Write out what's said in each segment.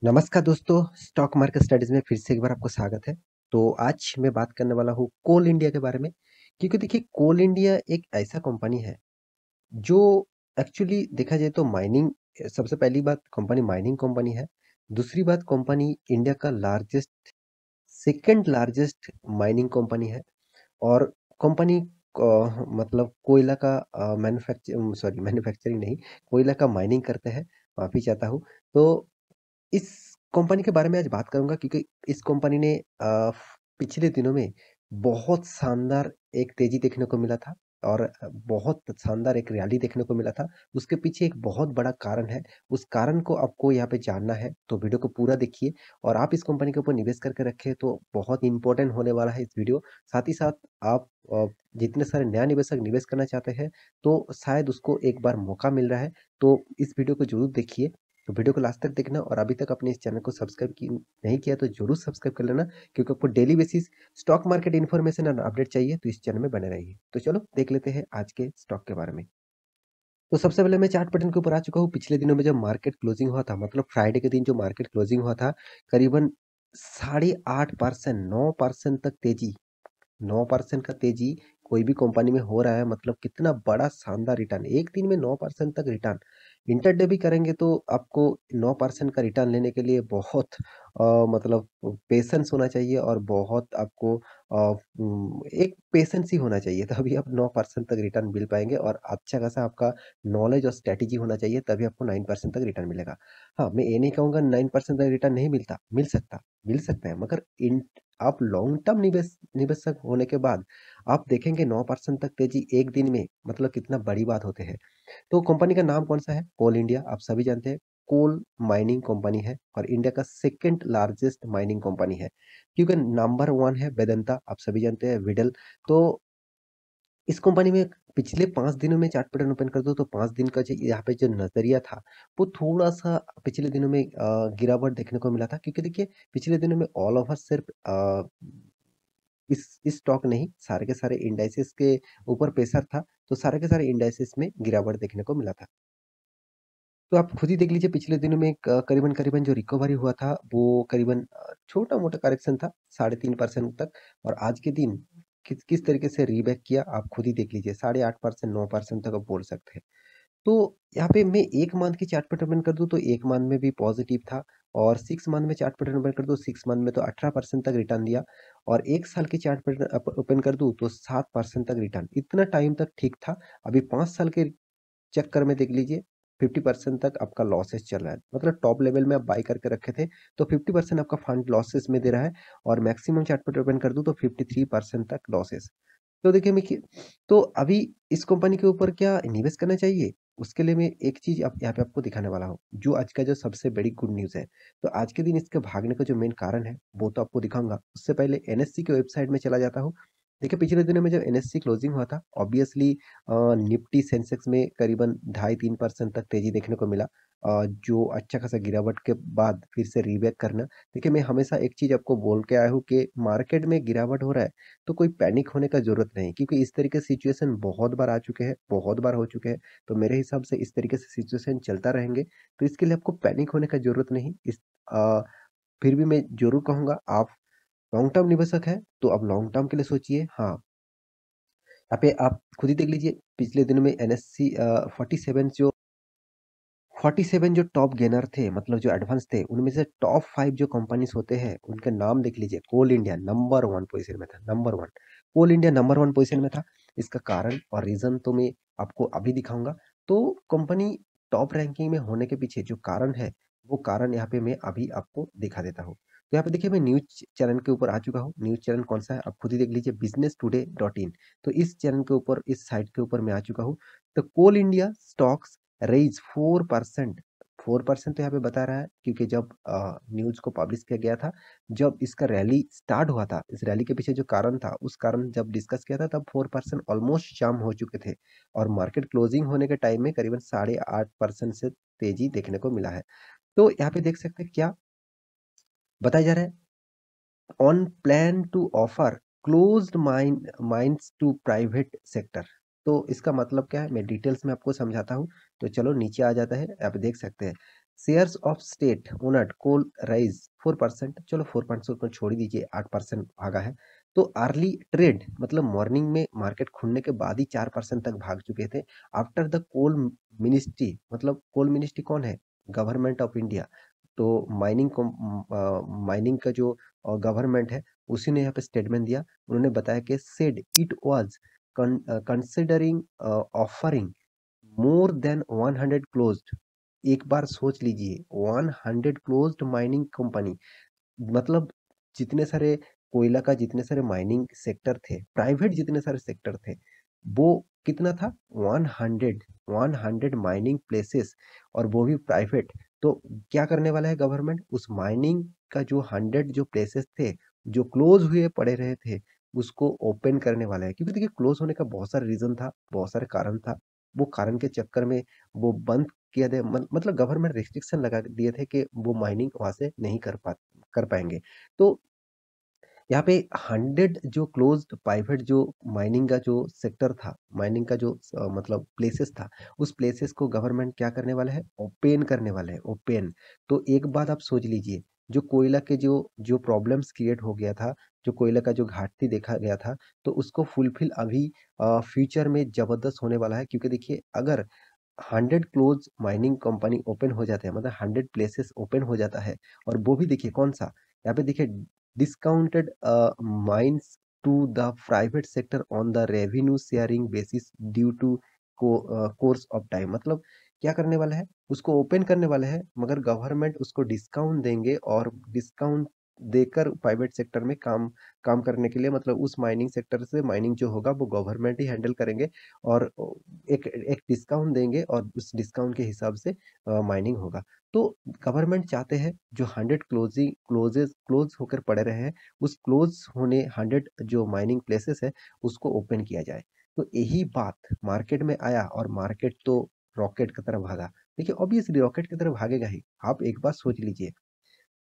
नमस्कार दोस्तों, stock market studies में फिर से एक बार आपको स्वागत है। तो आज मैं बात करने वाला हूँ कोल इंडिया के बारे में, क्योंकि देखिए कोल इंडिया एक ऐसा कंपनी है, जो एक्चुअली देखा जाए तो माइनिंग सबसे पहली बात कंपनी माइनिंग कंपनी है। दूसरी बात कंपनी इंडिया का सेकंड लार्जेस्ट माइनिंग कंपनी है और कंपनी मतलब कोयला का मैन्युफैक्चरिंग नहीं, कोयला का माइनिंग करते हैं, माफ़ी चाहता हूँ। तो इस कंपनी के बारे में आज बात करूँगा क्योंकि इस कंपनी ने पिछले दिनों में बहुत शानदार एक तेज़ी देखने को मिला था और बहुत शानदार एक रैली देखने को मिला था। उसके पीछे एक बहुत बड़ा कारण है, उस कारण को आपको यहाँ पे जानना है, तो वीडियो को पूरा देखिए और आप इस कंपनी के ऊपर निवेश करके रखें तो बहुत इम्पोर्टेंट होने वाला है इस वीडियो। साथ ही साथ आप जितने सारे नया निवेशक निवेश करना चाहते हैं, तो शायद उसको एक बार मौका मिल रहा है, तो इस वीडियो को ज़रूर देखिए। तो वीडियो को लास्ट तक देखना और अभी तक आपने इस चैनल को सब्सक्राइब की नहीं किया तो जरूर सब्सक्राइब कर लेना, क्योंकि आपको daily basis stock market information और अपडेट चाहिए तो इस चैनल में बने रहिए। तो चलो देख लेते हैं आज के स्टॉक के बारे में। तो सबसे पहले मैं चार्ट पैटर्न के ऊपर आ चुका हूँ। पिछले दिनों में जब मार्केट क्लोजिंग हुआ था, मतलब फ्राइडे के दिन जो मार्केट क्लोजिंग हुआ था, करीबन 8.5% 9% तक तेजी, 9% का तेजी कोई भी कंपनी में हो रहा है, मतलब कितना बड़ा शानदार रिटर्न, एक दिन में 9% तक रिटर्न। इंटरडे भी करेंगे तो आपको 9% का रिटर्न लेने के लिए बहुत मतलब पेशेंस होना चाहिए और बहुत आपको एक पेशेंस ही होना चाहिए, तभी आप 9% तक रिटर्न मिल पाएंगे और अच्छा खासा आपका नॉलेज और स्ट्रेटेजी होना चाहिए, तभी आपको 9% तक रिटर्न मिलेगा। हाँ, मैं ये नहीं कहूँगा 9% तक रिटर्न नहीं मिलता, मिल सकता है, मगर इन आप लॉन्ग टर्म निवेशक होने के बाद आप देखेंगे 9% तक तेजी एक दिन में, मतलब कितना बड़ी बात होते हैं। तो कंपनी का नाम कौन सा है? कोल इंडिया, आप सभी जानते हैं। कोल माइनिंग कंपनी है और इंडिया का सेकंड लार्जेस्ट माइनिंग कंपनी है, क्योंकि नंबर वन है वेदांता, आप सभी जानते हैं, विडल। तो इस कंपनी में पिछले 5 दिनों में चार्ट पैटर्न ओपन कर दो तो 5 दिन का जो यहाँ पे जो नज़रिया था, वो थोड़ा-सा पिछले दिनों में गिरावट देखने को मिला था, क्योंकि देखिए पिछले दिनों में ऑल ओवर सिर्फ इस स्टॉक नहीं, सारे के सारे इंडाइसेस के ऊपर प्रेशर था, तो सारे के सारे इंडाइसेस में गिरावट देखने को मिला था। तो आप खुद ही देख लीजिए पिछले दिनों में करीबन-करीबन जो रिकवरी हुआ था, वो करीबन छोटा-मोटा करेक्शन था, 3.5% तक, और आज के दिन किस किस तरीके से रीबैक किया, आप खुद ही देख लीजिए, 8.5% 9% तक आप बोल सकते हैं। तो यहाँ पे मैं 1 मंथ की चार्ट पैटर्न ओपन कर दूँ तो 1 मंथ में भी पॉजिटिव था और 6 मंथ में चार्ट पैटर्न ओपन कर दूँ, 6 मंथ में तो 18% तक रिटर्न दिया और 1 साल की चार्ट पैटर्न ओपन कर दूँ तो 7% तक रिटर्न। इतना टाइम तक ठीक था। अभी 5 साल के चक्कर में देख लीजिए 50% तक आपका लॉसेस चल रहा है। मतलब टॉप लेवल में आप बाय करके रखे थे, तो 50% आपका फंड लॉसेस में दे रहा है और मैक्सिमम चार्ट पैटर्न ओपन कर दूँ तो 53% तक लॉसेस। तो देखिए तो अभी इस कंपनी के ऊपर क्या निवेश करना चाहिए? उसके लिए मैं एक चीज़ अब यहाँ पे आपको दिखाने वाला हूँ, जो आज का जो सबसे बड़ी गुड न्यूज़ है। तो आज के दिन इसके भागने का जो मेन कारण है, वो तो आपको दिखाऊँगा। उससे पहले एनएससी की वेबसाइट में चला जाता हूँ। देखिए पिछले दिनों में जब एनएससी क्लोजिंग हुआ था, ऑब्वियसली निफ्टी सेंसेक्स में करीबन ढाई 3% तक तेज़ी देखने को मिला। जो अच्छा खासा गिरावट के बाद फिर से रीबैक करना। देखिए मैं हमेशा एक चीज़ आपको बोल के आया हूँ कि मार्केट में गिरावट हो रहा है, तो कोई पैनिक होने का ज़रूरत नहीं, क्योंकि इस तरीके सिचुएशन बहुत बार आ चुके हैं, बहुत बार हो चुके हैं। तो मेरे हिसाब से इस तरीके से सिचुएशन चलता रहेंगे, तो इसके लिए आपको पैनिक होने का ज़रूरत नहीं। अ, फिर भी मैं ज़रूर कहूँगा, आप लॉन्ग टर्म निवेशक हैं, तो आप लॉन्ग टर्म के लिए सोचिए। हाँ, यहाँ पे आप खुद ही देख लीजिए पिछले दिनों में एनएससी 47 जो टॉप गेनर थे, मतलब जो एडवांस थे, उनमें से टॉप 5 जो कंपनीज़ होते हैं, उनके नाम देख लीजिए। कोल इंडिया नंबर 1 पोज़ीशन में था, नंबर 1। कोल इंडिया नंबर 1 पोज़ीशन में था। इसका कारण और रीज़न तो मैं आपको अभी दिखाऊँगा। तो कंपनी टॉप रैंकिंग में होने के पीछे जो कारण है, वो कारण यहाँ पे मैं अभी आपको दिखा देता हूँ। तो यहाँ पे देखिए मैं न्यूज़ चैनल के ऊपर आ चुका हूँ। न्यूज़ चैनल कौन-सा है? आप खुद ही देख लीजिए, businesstoday.in। तो इस चैनल के ऊपर, इस साइट के ऊपर मैं आ चुका हूँ। तो कोल इंडिया स्टॉक्स रेज़ 4%, 4% तो यहाँ पे बता रहा है, क्योंकि जब न्यूज़ को पब्लिश किया गया था, जब इसका रैली स्टार्ट हुआ था, इस रैली के पीछे जो कारण था, उस कारण जब डिस्कस किया था तब 4% ऑलमोस्ट जाम हो चुके थे और मार्केट क्लोजिंग होने के टाइम में करीबन 8.5% से तेज़ी देखने को मिला है। तो यहाँ पे देख सकते हैं क्या बताया जा रहा है, on plan to offer closed mines to private sector. तो इसका मतलब क्या है, मैं डिटेल्स में आपको समझाता हूँ। तो चलो नीचे आ जाता है, आप देख सकते हैं shares of state owned coal rise 4%, चलो 4% को छोड़ ही दीजिए, 8% भागा है। तो अर्ली ट्रेड मतलब मॉर्निंग में मार्केट खुलने के बाद ही 4% तक भाग चुके थे। आफ्टर द कोल मिनिस्ट्री, मतलब कोल मिनिस्ट्री कौन है? Government of India. तो माइनिंग का जो गवर्नमेंट है, उसी ने यहाँ पे स्टेटमेंट दिया। उन्होंने बताया कि said it was considering offering more than 100 closed. एक बार सोच लीजिए, 100 क्लोज्ड माइनिंग कंपनी, मतलब जितने सारे कोयला का, जितने सारे माइनिंग सेक्टर थे, प्राइवेट जितने सारे सेक्टर थे, वो कितना था? 100, 100 माइनिंग प्लेसेस, और वो भी प्राइवेट। तो क्या करने वाला है गवर्नमेंट? उस माइनिंग का जो 100 जो प्लेसेस थे, जो क्लोज हुए पड़े रहे थे, उसको ओपन करने वाला है। क्योंकि देखिए, क्लोज होने का बहुत सारा रीजन था, बहुत सारे कारण था। वो कारण के चक्कर में वो बंद किया दे, मतलब गवर्नमेंट रिस्ट्रिक्शन लगा दिए थे कि वो माइनिंग वहां से नहीं कर पाएंगे। तो यहाँ पे 100 जो क्लोज्ड प्राइवेट जो माइनिंग का जो सेक्टर था, माइनिंग का जो मतलब प्लेसेस था, उस प्लेसेस को गवर्नमेंट क्या करने वाला है? ओपन करने वाला है, ओपन। तो एक बात आप सोच लीजिए, जो कोयला के जो जो प्रॉब्लम्स क्रिएट हो गया था, जो कोयला का जो घाटती देखा गया था, तो उसको फुलफिल अभी फ्यूचर में जबरदस्त होने वाला है। क्योंकि देखिए, अगर 100 क्लोज माइनिंग कंपनी ओपन हो जाते हैं, मतलब 100 प्लेसेस ओपन हो जाता है, और वो भी देखिए कौन सा, यहाँ पे देखिए, discounted mines to the private sector on the revenue sharing basis due to course of time. मतलब क्या करने वाला है? उसको ओपन करने वाला है, मगर गवर्नमेंट उसको डिस्काउंट देंगे, और डिस्काउंट देकर प्राइवेट सेक्टर में काम काम करने के लिए, मतलब उस माइनिंग सेक्टर से माइनिंग जो होगा वो गवर्नमेंट ही हैंडल करेंगे, और एक एक डिस्काउंट देंगे, और उस डिस्काउंट के हिसाब से माइनिंग होगा। तो गवर्नमेंट चाहते हैं जो 100 क्लोज होकर पड़े रहे हैं, उस क्लोज होने 100 जो माइनिंग प्लेसेस है, उसको ओपन किया जाए। तो यही बात मार्केट में आया, और मार्केट तो रॉकेट की तरफ भागा। देखिए, ऑब्वियसली रॉकेट की तरफ भागेगा ही। आप एक बात सोच लीजिए,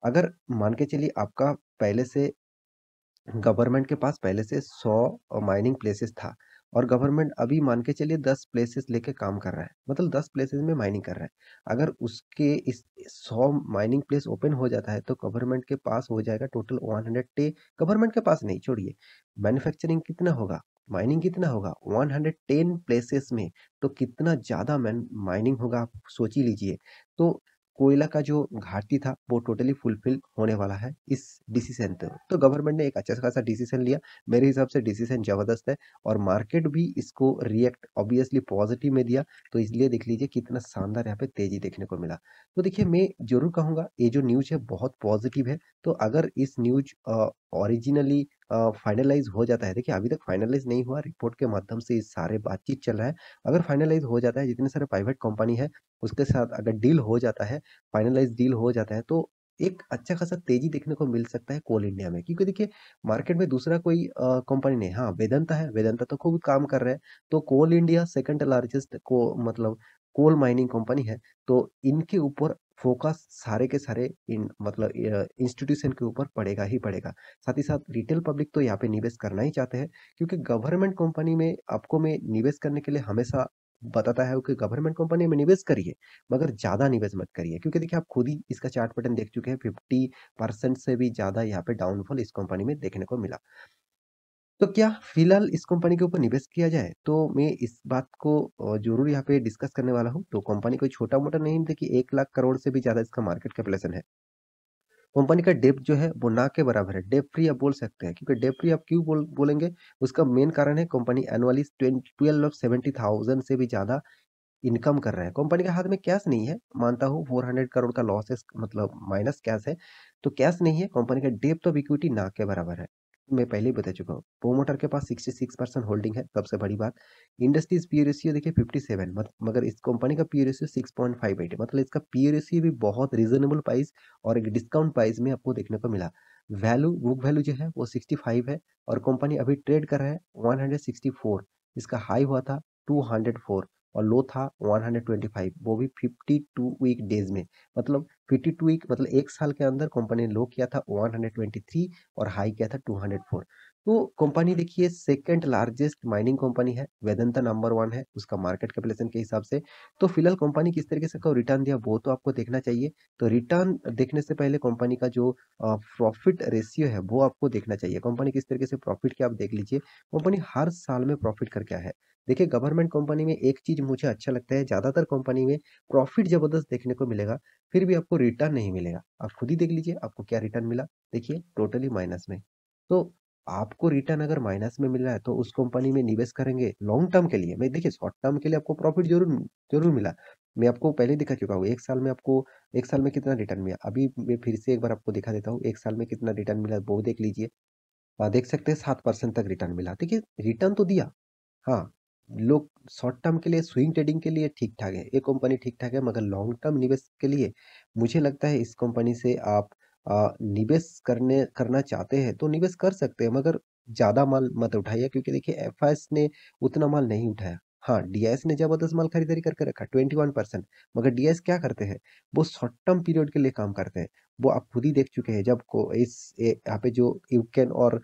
अगर मान के चलिए आपका पहले से, गवर्नमेंट के पास पहले से 100 माइनिंग प्लेसेस था, और गवर्नमेंट अभी मान के चलिए 10 प्लेसेस लेके काम कर रहा है, मतलब 10 प्लेसेस में माइनिंग कर रहा है। अगर उसके इस 100 माइनिंग प्लेस ओपन हो जाता है, तो गवर्नमेंट के पास हो जाएगा टोटल 100 टे। गवर्नमेंट के पास नहीं, छोड़िए, मैन्युफैक्चरिंग कितना होगा, माइनिंग कितना होगा 110 प्लेसेस में। तो कितना ज्यादा माइनिंग होगा, आप सोच ही लीजिए। तो कोयला का जो घाटती था, वो टोटली फुलफिल होने वाला है इस डिसीजन तो गवर्नमेंट ने एक अच्छा खासा डिसीजन लिया। मेरे हिसाब से डिसीजन जबरदस्त है, और मार्केट भी इसको रिएक्ट ऑब्वियसली पॉजिटिव में दिया। तो इसलिए देख लीजिए कितना शानदार यहाँ पे तेजी देखने को मिला। तो देखिए, मैं जरूर कहूंगा ये जो न्यूज है बहुत पॉजिटिव है। तो अगर इस न्यूज ओरिजिनली फाइनलाइज हो जाता है, देखिए अभी तक फाइनलाइज नहीं हुआ, रिपोर्ट के माध्यम से इस सारे बातचीत चल रहा है। अगर फाइनलाइज हो जाता है, जितने सारे प्राइवेट कंपनी है उसके साथ अगर डील हो जाता है, फाइनलाइज डील हो जाता है, तो एक अच्छा खासा तेजी देखने को मिल सकता है कोल इंडिया में। क्योंकि देखिए, मार्केट में दूसरा कोई कंपनी नहीं, हाँ वेदांता है, वेदांता तो खूब काम कर रहे हैं। तो कोल इंडिया सेकंड लार्जेस्ट को मतलब कोल माइनिंग कंपनी है। तो इनके ऊपर फोकस सारे के सारे इन मतलब इंस्टीट्यूशन के ऊपर पड़ेगा ही पड़ेगा। साथ ही साथ रिटेल पब्लिक तो यहाँ पे निवेश करना ही चाहते हैं। क्योंकि गवर्नमेंट कंपनी में आपको में निवेश करने के लिए हमेशा बताता है कि गवर्नमेंट कंपनी में निवेश करिए, मगर ज़्यादा निवेश मत करिए। क्योंकि देखिए, आप खुद ही इसका चार्ट पैटर्न देख चुके हैं, 50% से भी ज़्यादा यहाँ पे डाउनफॉल इस कंपनी में देखने को मिला। तो क्या फिलहाल इस कंपनी के ऊपर निवेश किया जाए? तो मैं इस बात को ज़रूर यहाँ पे डिस्कस करने वाला हूँ। तो कंपनी कोई छोटा-मोटा नहीं, देखिए 1 लाख करोड़ से भी ज़्यादा इसका मार्केट कैपिटलाइजेशन है। कंपनी का डेब्ट जो है वो ना के बराबर है, डेब्ट फ्री आप बोल सकते हैं। क्योंकि डेब्ट फ्री आप क्यों बोलेंगे? उसका मेन कारण है कंपनी एनुअली 12,70,000 से भी ज़्यादा इनकम कर रहा है। कंपनी के हाथ में कैश नहीं है, मानता हूँ 400 करोड़ का लॉसेस मतलब माइनस कैश है। तो कैश नहीं है, कंपनी का डेब्ट ऑफ इक्विटी ना के बराबर है। मैं पहले ही बता चुका हूँ। प्रोमोटर के पास 66% होल्डिंग है, सबसे बड़ी बात। इंडस्ट्रीज पी रेशियो देखिए 57, मगर इस कंपनी का पी रेशियो 6.58 है। मतलब इसका पी रेशियो भी बहुत रीजनेबल प्राइस और एक डिस्काउंट प्राइस में आपको देखने को मिला। वैल्यू, बुक वैल्यू जो है वो 65 है, और कंपनी अभी ट्रेड कर रहा है 164। इसका हाई हुआ था 204, और लो था 125, वो भी 52 वीक डेज में। मतलब 52 वीक मतलब एक साल के अंदर कंपनी ने लो किया था 123, और हाई किया था 204। तो कंपनी देखिए सेकंड लार्जेस्ट माइनिंग कंपनी है, वेदांता नंबर 1 है, उसका मार्केट कैपिटलाइजेशन के हिसाब से। तो फिलहाल कंपनी किस तरीके से को रिटर्न दिया वो तो आपको देखना चाहिए। तो रिटर्न देखने से पहले कंपनी का जो प्रॉफिट रेशियो है वो आपको देखना चाहिए। कंपनी किस तरीके से प्रॉफिट किया आप देख लीजिए। कंपनी हर साल में प्रॉफिट करके आया है। देखिए गवर्नमेंट कंपनी में एक चीज़ मुझे अच्छा लगता है, ज़्यादातर कंपनी में प्रॉफिट ज़बरदस्त देखने को मिलेगा, फिर भी आपको रिटर्न नहीं मिलेगा। आप खुद ही देख लीजिए आपको क्या रिटर्न मिला, देखिए टोटली माइनस में। तो आपको रिटर्न अगर माइनस में मिल रहा है तो उस कंपनी में निवेश करेंगे लॉन्ग टर्म के लिए। मैं देखिए शॉर्ट टर्म के लिए आपको प्रॉफिट ज़रूर ज़रूर मिला। मैं आपको पहले ही दिखा चुका हूँ, 1 साल में आपको 1 साल में कितना रिटर्न मिला। अभी मैं फिर से एक बार आपको दिखा देता हूँ, 1 साल में कितना रिटर्न मिला वो देख लीजिए। देख सकते हैं 7% तक रिटर्न मिला। देखिए रिटर्न तो दिया। हाँ, लोग शॉर्ट टर्म के लिए स्विंग ट्रेडिंग के लिए ठीक-ठाक है, ये कंपनी ठीक-ठाक है मगर लॉन्ग टर्म निवेश के लिए मुझे लगता है इस कंपनी से आप निवेश करना चाहते हैं तो निवेश कर सकते हैं मगर ज़्यादा माल मत उठाइए क्योंकि देखिए एफआईएस ने उतना माल नहीं उठाया। हाँ, डीआईएस ने ज़बरदस्त माल खरीदारी करके रखा 21% मगर डीआईएस क्या करते हैं, वो शॉर्ट टर्म पीरियड के लिए काम करते हैं। वो आप खुद ही देख चुके हैं जब को इस यहाँ पे जो यूक्रेन और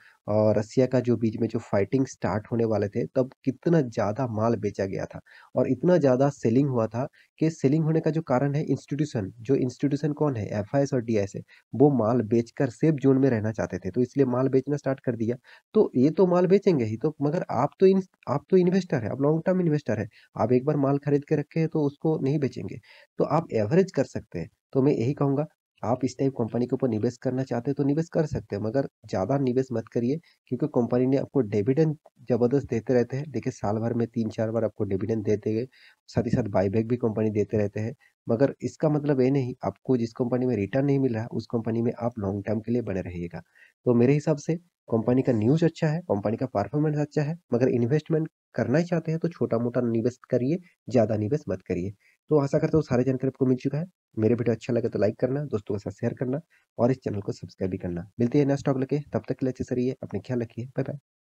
रसिया का जो बीच में जो फाइटिंग स्टार्ट होने वाले थे, तब कितना ज़्यादा माल बेचा गया था और इतना ज़्यादा सेलिंग हुआ था कि सेलिंग होने का जो कारण है इंस्टीट्यूशन, जो इंस्टीट्यूशन कौन है? एफआईएस और डीआईएस है। वो माल बेचकर सेफ ज़ोन में रहना चाहते थे, तो इसलिए माल बेचना स्टार्ट कर दिया। तो ये तो माल बेचेंगे ही तो मगर आप तो इन्वेस्टर हैं, आप लॉन्ग टर्म इन्वेस्टर हैं। आप एक बार माल खरीद के रखे हैं तो उसको नहीं बेचेंगे। तो आप एवरेज कर सकते हैं। तो मैं यही कहूँगा आप इस टाइप कंपनी के ऊपर निवेश करना चाहते हैं तो निवेश कर सकते हैं मगर ज़्यादा निवेश मत करिए क्योंकि कंपनी ने आपको डिविडेंड ज़बरदस्त देते रहते हैं। देखिए साल भर में 3-4 बार आपको डिविडेंड देते गए, साथ ही साथ बायबैक भी कंपनी देते रहते हैं। मगर इसका मतलब ये नहीं आपको जिस कंपनी में रिटर्न नहीं मिल रहा है, उस कंपनी में आप लॉन्ग टर्म के लिए बने रहिएगा। तो मेरे हिसाब से कंपनी का न्यूज़ अच्छा है, कंपनी का परफॉर्मेंस अच्छा है, मगर इन्वेस्टमेंट करना ही चाहते हैं तो छोटा-मोटा निवेश करिए, ज़्यादा निवेश मत करिए। तो आशा करता हूँ सारी जानकारी आपको मिल चुका है। मेरे वीडियो अच्छा लगे तो लाइक करना, दोस्तों के साथ शेयर करना और इस चैनल को सब्सक्राइब भी करना। मिलते हैं नेक्स्ट टॉपिक लेके, तब तक के लिए अच्छे से रहिए, अपना ख्याल रखिए। Bye bye.